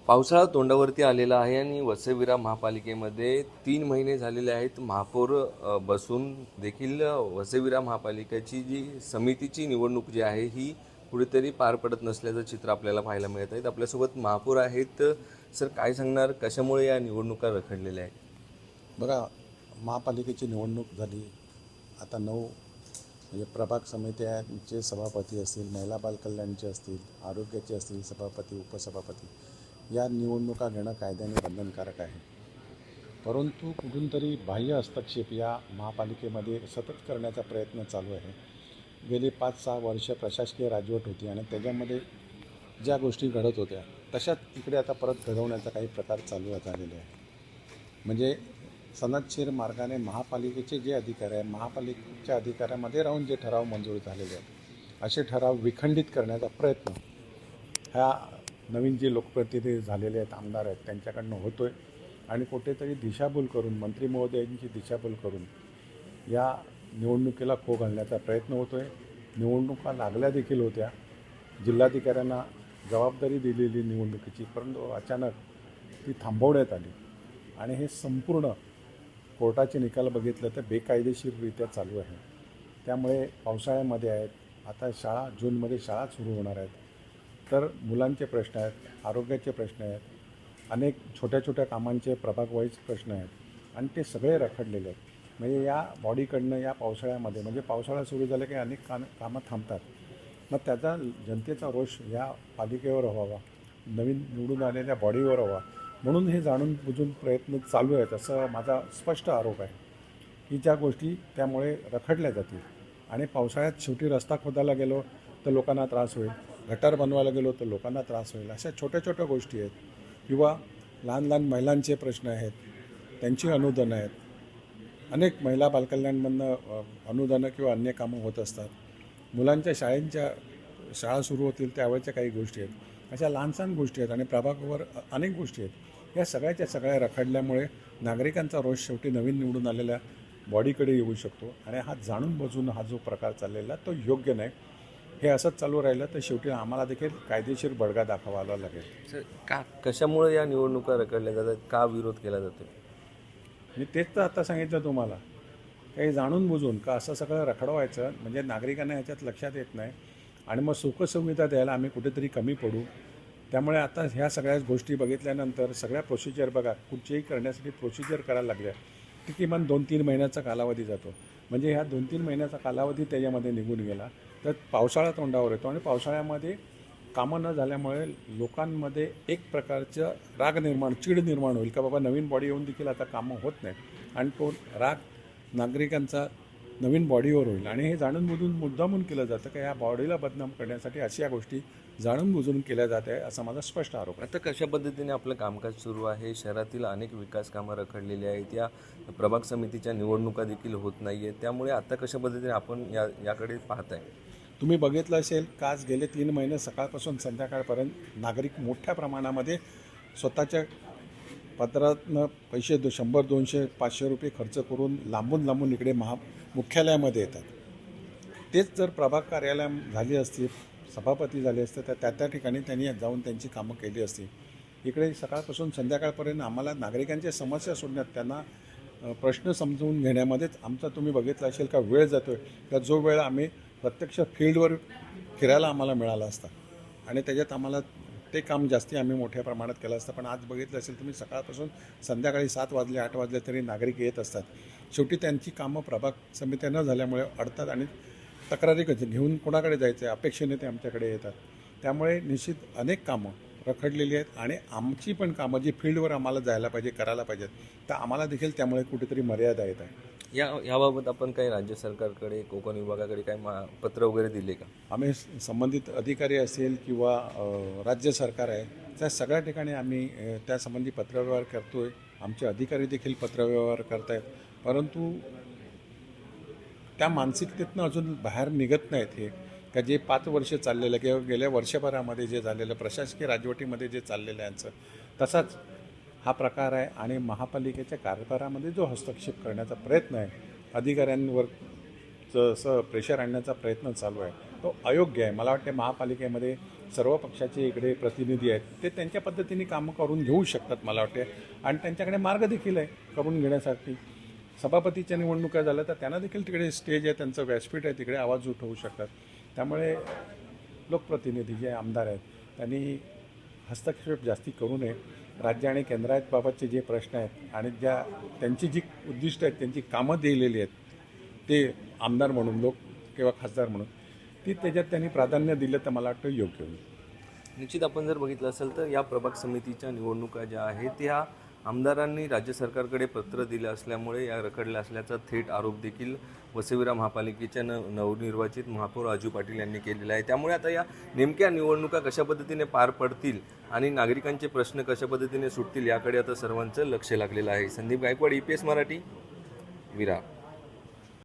पावसाळा तोंडावरती आलेला आहे आणि वसईविरा महापालिकेमध्ये 3 महिने झालेले आहेत. महापौर बसून देखील वसईविरा महापालिकेची जी समितीची निवडणूक जी आहे ही कुठेतरी पार पडत नसल्याचं चित्र आपल्याला पाहायला मिळत आहे. आपल्यासोबत महापौर आहेत. सर, काय सांगणार, कशामुळे या निवडणुका रखडलेल्या आहेत? बघा, महापालिकेची निवडणूक झाली. आता 9 म्हणजे प्रभाग समित्यांचे सभापती असतील, महिला बालकल्याणचे असतील, आरोग्याचे असतील सभापती, उपसभापती, या निवडणुका घेणं कायद्याने बंधनकारक आहे. परंतु कुठून तरी बाह्य हस्तक्षेप या महापालिकेमध्ये सतत करण्याचा प्रयत्न चालू आहे. गेली 5-6 वर्ष प्रशासकीय राजवट होती आणि त्याच्यामध्ये ज्या गोष्टी घडत होत्या तशाच इकडे आता परत घडवण्याचा काही प्रकार चालू झालेले आहे. म्हणजे सनदशीर मार्गाने महापालिकेचे जे अधिकार आहे, महापालिकेच्या अधिकारामध्ये राहून जे ठराव मंजूर झालेले आहेत असे ठराव विखंडित करण्याचा प्रयत्न ह्या नवीन जे लोकप्रतिनिधी झालेले आहेत, आमदार आहेत, त्यांच्याकडनं होतो आहे. आणि कुठेतरी दिशाभूल करून, मंत्री महोदयांची दिशाभूल करून या निवडणुकीला खो घालण्याचा प्रयत्न होतो आहे. निवडणुका लागल्या देखील होत्या, जिल्हाधिकाऱ्यांना जबाबदारी दिलेली निवडणुकीची, परंतु अचानक ती थांबवण्यात आली आणि हे संपूर्ण कोर्टाचे निकाल बघितलं तर बेकायदेशीररित्या चालू आहे. त्यामुळे पावसाळ्यामध्ये आहेत, आता जूनमध्ये शाळा सुरू होणार आहेत, तर मुलांचे प्रश्न आहेत, आरोग्याचे प्रश्न आहेत, अनेक छोट्या छोट्या कामांचे प्रभाग वाईज प्रश्न आहेत आणि ते सगळे रखडलेले आहेत. म्हणजे या बॉडीकडनं या पावसाळ्यामध्ये, म्हणजे पावसाळा सुरू झाला की अनेक कामं थांबतात. मग त्याचा जनतेचा रोष या पालिकेवर व्हावा, नवीन निवडून आलेल्या बॉडीवर व्हावा, म्हणून हे जाणून बुजून प्रयत्न चालू आहेत असं माझा स्पष्ट आरोप आहे की ज्या गोष्टी त्यामुळे रखडल्या जातील. आणि पावसाळ्यात शेवटी रस्ता खोदायला गेलो तर लोकांना त्रास होईल, गटार बनवायला गेलो तर लोकांना त्रास होईल, अशा छोट्या छोट्या गोष्टी आहेत. किंवा लहान लहान महिलांचे प्रश्न आहेत, त्यांची अनुदानं आहेत, अनेक महिला बालकल्याणमधनं अनुदानं किंवा अन्य कामं होत असतात. मुलांच्या शाळा सुरू होतील त्यावेळेच्या काही गोष्टी आहेत, अशा लहानसहान गोष्टी आहेत आणि प्रभागावर अनेक गोष्टी आहेत. या सगळ्याच्या सगळ्या रखडल्यामुळे नागरिकांचा रोष शेवटी नवीन निवडून आलेल्या बॉडीकडे येऊ शकतो आणि हा जाणून बुजून हा जो प्रकार चाललेला तो योग्य नाही. हे असंच चालू राहिलं तर शेवटी आम्हाला देखील कायदेशीर बडगा दाखवावा लागेल. सर, कशामुळे या निवडणुका रखडल्या जातात, का विरोध केला जातो? मी तेच तर आता सांगितलं तुम्हाला, काही जाणून बुजून का असं सगळं रखडवायचं, म्हणजे नागरिकांना ह्याच्यात लक्षात येत नाही आणि मग सुखसुविधा द्यायला आम्ही कुठेतरी कमी पडू. त्यामुळे आता ह्या सगळ्याच गोष्टी बघितल्यानंतर सगळ्या प्रोसिजर बघा, कुठचीही करण्यासाठी प्रोसिजर करायला लागल्या की किमान 2-3 महिन्याचा कालावधी जातो. म्हणजे ह्या 2-3 महिन्याचा कालावधी त्याच्यामध्ये निघून गेला तर पावसाळा तोंडावर येतो आणि पावसाळ्यामध्ये कामं न झाल्यामुळे लोकांमध्ये एक प्रकारचं राग निर्माण, चीड निर्माण होईल का बाबा नवीन बॉडी येऊन देखील आता कामं होत नाहीत आणि तो राग नागरिकांचा नवीन बॉडीवर होईल. आणि हे जाणून बुजून मुद्दामून केलं जातं का या बॉडीला बदनाम करण्यासाठी अशा या गोष्टी जाणून बुजून केल्या जात आहे असा माझा स्पष्ट आरोप आहे. आता कशा पद्धतीने आपलं कामकाज सुरू आहे? शहरातील अनेक विकास कामं रखडलेली आहेत, या प्रभाग समितीच्या निवडणुका देखील होत नाही आहेत, त्यामुळे आता कशा पद्धतीने आपण याकडे पाहताय? तुम्ही बघितलं असेल का आज गेले 3 महिने सकाळपासून संध्याकाळपर्यंत नागरिक मोठ्या प्रमाणामध्ये स्वतःच्या पत्रातनं पैसे 100, 200, 500 रुपये खर्च करून लांबून लांबून इकडे मुख्यालयामध्ये येतात. तेच जर प्रभाग कार्यालय झाली असती, सभापती झाले असते तर त्या ठिकाणी त्यांनी जाऊन त्यांची कामं केली असती. इकडे सकाळपासून संध्याकाळपर्यंत आम्हाला नागरिकांच्या समस्या सोडण्यात, त्यांना प्रश्न समजून घेण्यामध्येच आमचा, तुम्ही बघितलं असेल का, वेळ जातो आहे. का जो वेळ आम्ही प्रत्यक्ष फील्डवर फिरायला आम्हाला मिळाला असता आणि त्याच्यात आम्हाला ते काम जास्ती आम्ही मोठ्या प्रमाणात केलं असतं. पण आज बघितलं असेल तुम्ही, सकाळपासून संध्याकाळी 7 वाजले 8 वाजले तरी नागरिक येत असतात. शेवटी त्यांची कामं प्रभाग समित्या न झाल्यामुळे अडतात आणि तक्रारी घेऊन कोणाकडे जायचं आहे अपेक्षेने ते आमच्याकडे येतात. त्यामुळे निश्चित अनेक कामं रखडलेली आहेत आणि आमची पण कामं जी फील्डवर आम्हाला जायला पाहिजे, करायला पाहिजेत, तर आम्हाला देखील त्यामुळे कुठेतरी मर्यादा येत आहे. याबाबत आपण काही राज्य सरकारकडे, कोकण विभागाकडे काही पत्र वगैरे दिले का? आम्ही संबंधित अधिकारी असेल किंवा राज्य सरकार आहे त्या सगळ्या ठिकाणी आम्ही त्यासंबंधी पत्रव्यवहार करतो आहे. आमचे अधिकारी देखील पत्रव्यवहार करत आहेत, परंतु त्या मानसिकतेतनं अजून बाहेर निघत नाहीत. हे का जे 5 वर्ष चाललेलं किंवा गेल्या वर्षभरामध्ये जे झालेलं प्रशासकीय राजवटीमध्ये जे चाललेलं आहे यांचं, तसाच हा प्रकार आहे. आणि महापालिकेच्या कारभारामध्ये जो हस्तक्षेप करण्याचा प्रयत्न आहे, अधिकाऱ्यांवर असं प्रेशर आणण्याचा प्रयत्न चालू आहे, तो अयोग्य आहे. मला वाटते महापालिकेमध्ये सर्व पक्षाचे इकडे प्रतिनिधी आहेत, ते त्यांच्या पद्धतीने कामं करून घेऊ शकतात मला वाटते, आणि त्यांच्याकडे मार्ग देखील आहे करून घेण्यासाठी. सभापतीच्या निवडणुका झाल्या तर त्यांना देखील तिकडे स्टेज आहे, त्यांचं व्यासपीठ आहे, तिकडे आवाज उठवू शकतात. त्यामुळे लोकप्रतिनिधी जे आमदार आहेत त्यांनी हस्तक्षेप जास्ती करू नये. राज्य आणि केंद्राबाबतचे जे प्रश्न आहेत आणि त्यांची जी उद्दिष्ट आहेत, त्यांची कामं दिलेली आहेत, ते आमदार म्हणून लोक किंवा खासदार म्हणून त्याच्यात त्यांनी प्राधान्य दिलं तर मला वाटतं योग्य होईल. निश्चित आपण जर बघितलं असेल तर या प्रभाग समितीच्या निवडणुका ज्या आहेत त्या आमदारांनी राज्य सरकारकडे पत्र दिलं असल्यामुळे या रखडल्या असल्याचा थेट आरोप देखील वसईविरा महापालिकेच्या नवनिर्वाचित महापौर राजू पाटील यांनी केलेला आहे. त्यामुळे आता या नेमक्या निवडणुका कशा पद्धतीने पार पडतील आणि नागरिकांचे प्रश्न कशा पद्धतीने सुटतील याकडे आता सर्वांचं लक्ष लागलेलं आहे. संदीप गायकवाड, EPS मराठी, विरार.